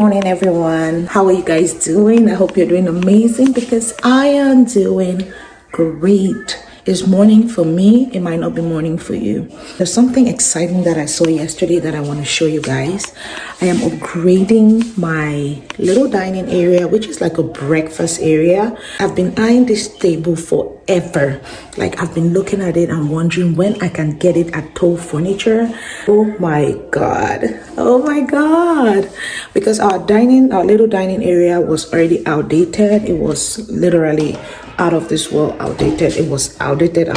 morning, everyone. How are you guys doing? I hope you're doing amazing because I am doing great. It's morning for me. It might not be morning for you. There's something exciting that I saw yesterday that I want to show you guys. I am upgrading my little dining area, which is like a breakfast area. I've been eyeing this table forever. Like, I've been looking at it and wondering when I can get it at Toe Furniture. Oh my god. Oh my god. Because our little dining area was already outdated. It was literally out of this world outdated. It was outdated.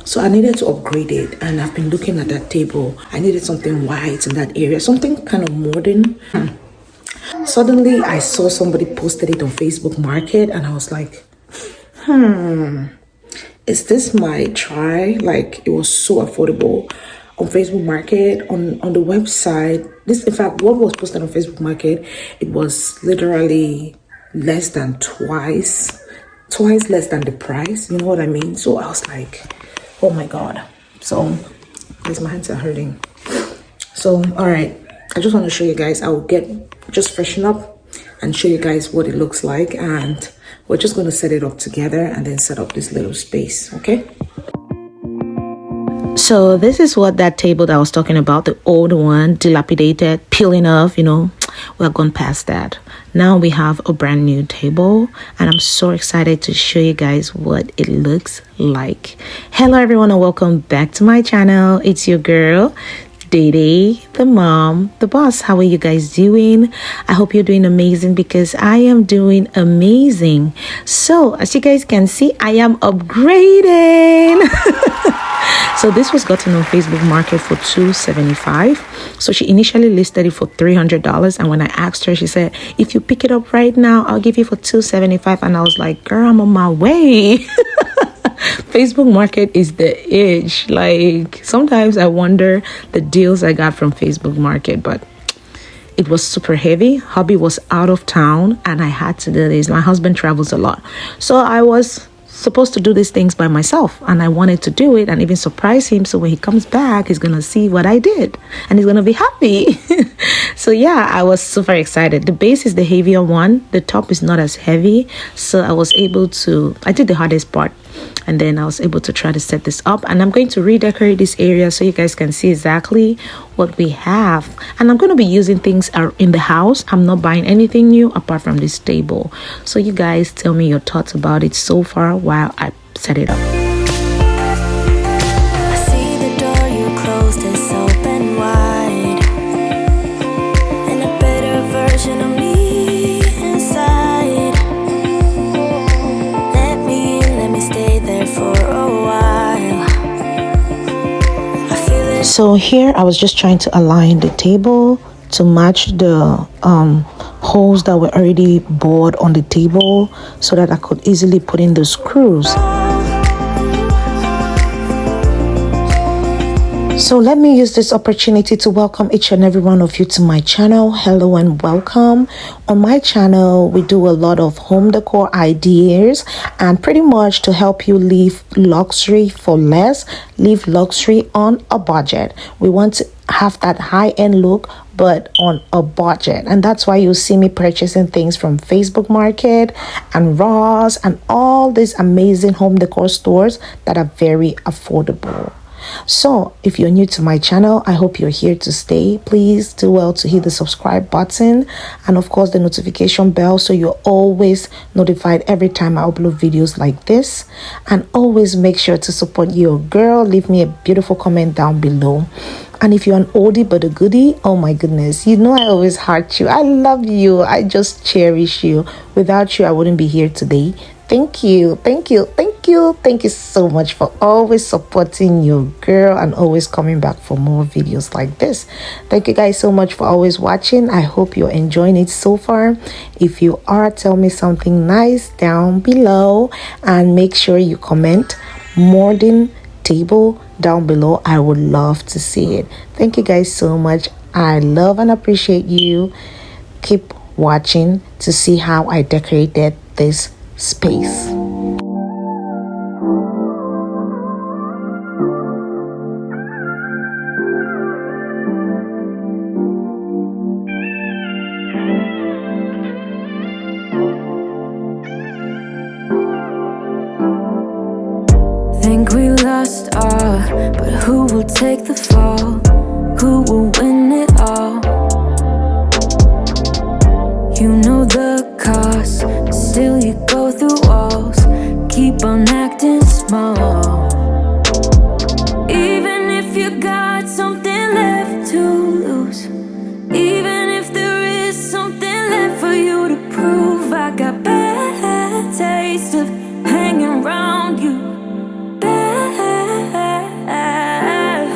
So I needed to upgrade it, and I've been looking at that table. I needed something white in that area, something kind of modern. Suddenly I saw somebody posted it on Facebook Market, and I was like, is this my try? Like, it was so affordable on Facebook Market, on the website. In fact, what was posted on Facebook Market, it was literally less than twice less than the price. You know what I mean? So I was like, oh my god. So guys, my hands are hurting. So all right, I just want to show you guys. I will just freshen up and show you guys what it looks like, and we're just going to set it up together and then set up this little space. Okay, so this is what that table that I was talking about, the old one, dilapidated, peeling off, we're gone past that. Now we have a brand new table, and I'm so excited to show you guys what it looks like. Hello everyone, and welcome back to my channel. It's your girl Dede, the mom, the boss. How are you guys doing? I hope you're doing amazing because I am doing amazing. So as you guys can see, I am upgrading. So this was gotten on Facebook Market for $275. So she initially listed it for $300, and when I asked her, she said, if you pick it up right now, I'll give you for $275. And I was like, girl, I'm on my way. Facebook Market is the edge. Like, sometimes I wonder the deals I got from Facebook Market, but it was super heavy. Hubby was out of town and I had to do this. My husband travels a lot, so I was supposed to do these things by myself, and I wanted to do it and even surprise him, so when he comes back, he's gonna see what I did and he's gonna be happy. So yeah, I was super excited. The base is the heavier one, the top is not as heavy, so I did the hardest part, and then I was able to try to set this up, and I'm going to redecorate this area so you guys can see exactly what we have. And I'm going to be using things in the house. I'm not buying anything new apart from this table. So you guys tell me your thoughts about it so far while I set it up. I see the door you closed is open wide, and a better version of me inside. Let me stay there for a while. I feel it. So here I was just trying to align the table to match the holes that were already bored on the table so that I could easily put in the screws. So let me use this opportunity to welcome each and every one of you to my channel. Hello and welcome. On my channel, we do a lot of home decor ideas, and pretty much to help you live luxury for less, live luxury on a budget. We want to have that high-end look, but on a budget, and that's why you see me purchasing things from Facebook Market and Ross and all these amazing home decor stores that are very affordable. So if you're new to my channel, I hope you're here to stay. Please do well to hit the subscribe button and of course the notification bell, so you're always notified every time I upload videos like this. And always make sure to support your girl. Leave me a beautiful comment down below. And if you're an oldie but a goodie, oh my goodness, I always heart you. I love you. I just cherish you. Without you, I wouldn't be here today. Thank you so much for always supporting your girl and always coming back for more videos like this. Thank you guys so much for always watching. I hope you're enjoying it so far. If you are, tell me something nice down below, and make sure you comment modern table down below. I would love to see it. Thank you guys so much. I love and appreciate you. Keep watching to see how I decorated this space. think we lost all, but who will take the fall? Who will win it all? You know the cost, still you go through walls. Keep on acting small. Even if you got something left to lose, even if there is something left for you to prove, I got bad taste of hanging around you.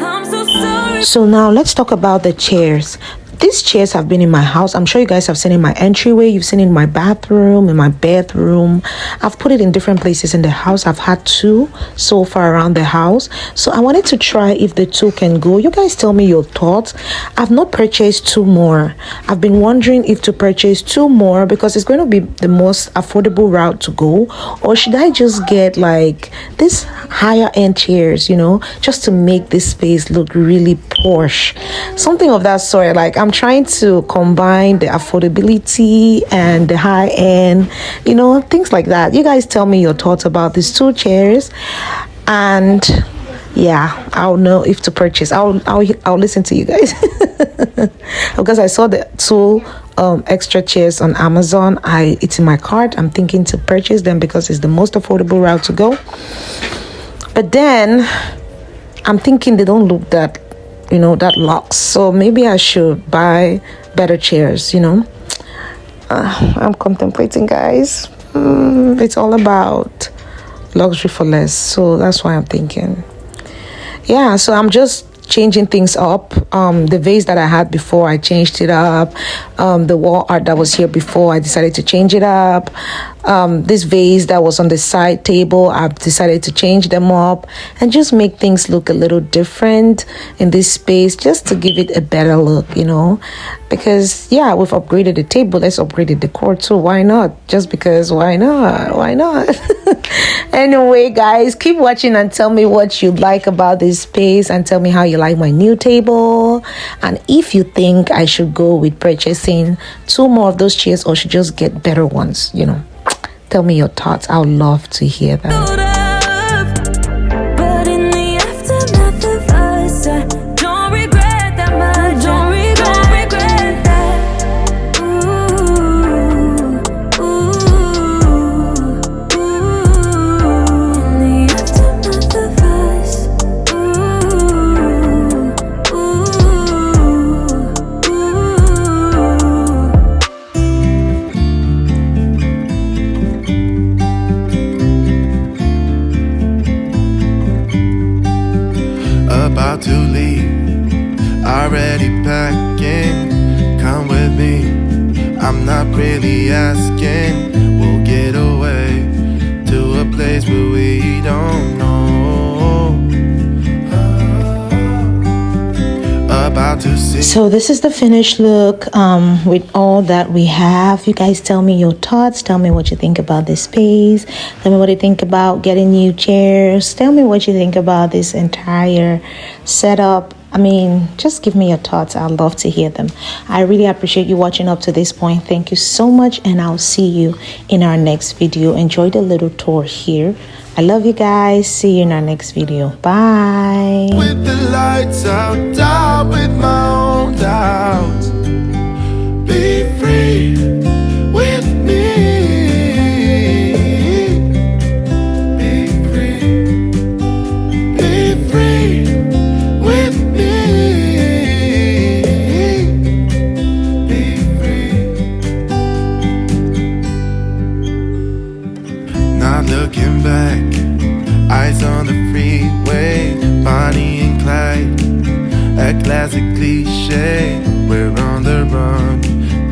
I'm so sorry. So now let's talk about the chairs. These chairs have been in my house. I'm sure you guys have seen in my entryway. You've seen it in my bathroom, in my bedroom. I've put it in different places in the house. I've had 2 so far around the house. So I wanted to try if the 2 can go. You guys tell me your thoughts. I've not purchased 2 more. I've been wondering if to purchase 2 more because it's going to be the most affordable route to go. Or should I just get like this higher end chairs, you know, just to make this space look really posh. Something of that sort. Like I'm trying to combine the affordability and the high end, you know, things like that. You guys tell me your thoughts about these 2 chairs, and yeah, I'll know if to purchase. I'll listen to you guys because I saw the 2 extra chairs on Amazon. It's in my cart. I'm thinking to purchase them because it's the most affordable route to go. But then I'm thinking they don't look that, you know, that luxe. So maybe I should buy better chairs, you know. I'm contemplating, guys. It's all about luxury for less. So that's why I'm thinking. Yeah, so I'm just changing things up. The vase that I had before, I changed it up. The wall art that was here before, I decided to change it up. This vase that was on the side table, I've decided to change them up and just make things look a little different in this space, just to give it a better look, you know. Because yeah, we've upgraded the table, let's upgrade the decor too. Why not? Just because, why not? Why not? Anyway, guys, keep watching and tell me what you like about this space, and tell me how you like my new table, and if you think I should go with purchasing 2 more of those chairs or should just get better ones, you know. Tell me your thoughts. I would love to hear them. But in the aftermath of us, I don't regret that much. Don't regret that. Ooh, ooh, ooh. In the aftermath of us, ooh, about to leave, already packing. Come with me, I'm not really asking. We'll get away to a place where we don't know. About to see. So this is the finished look with all that we have. You guys tell me your thoughts. Tell me what you think about this space. Tell me what you think about getting new chairs. Tell me what you think about this entire setup. I mean, just give me your thoughts. I'd love to hear them. I really appreciate you watching up to this point. Thank you so much, and I'll see you in our next video. Enjoy the little tour here. I love you guys. See you in our next video. Bye. With the lights out, die with my own doubts. Be free with me. Be free. Be free with me. Be free. Not looking back. Eyes on the freeway, Bonnie and Clyde, a classic cliche. We're on the run,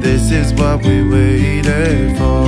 this is what we waited for.